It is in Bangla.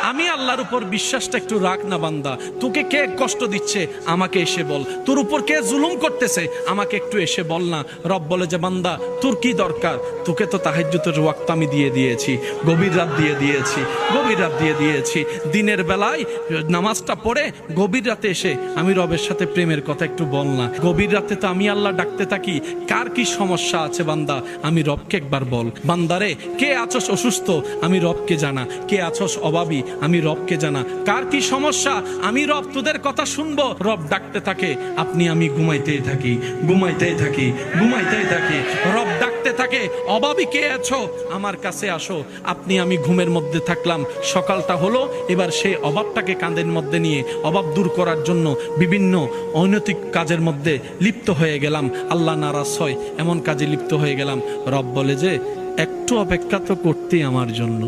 আমি আল্লাহর উপর বিশ্বাসটা একটু রাখ না বান্দা। তোকে কে কষ্ট দিচ্ছে আমাকে এসে বল, তোর উপর কে জুলুম করতেছে আমাকে একটু এসে বল না। রব বলে যে বান্দা তোর কি দরকার, তোকে তো তাহাজ্জুদের ওয়াক্ত আমি দিয়ে দিয়েছি, গভীর রাত দিয়ে দিয়েছি, গভীর রাত দিয়ে দিয়েছি। দিনের বেলায় নামাজটা পড়ে গভীর রাতে এসে আমি রবের সাথে প্রেমের কথা একটু বল না। গভীর রাতে তো আমি আল্লাহ ডাকতে থাকি, কার কি সমস্যা আছে বান্দা আমি রবকে একবার বল। বান্দারে কে আছস অসুস্থ আমি রবকে জানা, কে আছস অভাবী আমি রবকে জানা, কার কি সমস্যা আমি রব তোদের কথা শুনবো। রব ডাকতে থাকে, আপনি আমি ঘুমাইতেই থাকি, ঘুমাইতেই থাকি, ঘুমাইতেই থাকি। রব ডাকতে থাকে, অভাবী কে আছো আমার কাছে আসো। আপনি আমি ঘুমের মধ্যে থাকলাম, সকালটা হলো, এবার সেই অভাবটাকে কাঁধের মধ্যে নিয়ে অভাব দূর করার জন্য বিভিন্ন অনৈতিক কাজের মধ্যে লিপ্ত হয়ে গেলাম, আল্লাহ নারাজ হয় এমন কাজে লিপ্ত হয়ে গেলাম। রব বলে যে একটু অপেক্ষা তো করতেই আমার জন্য।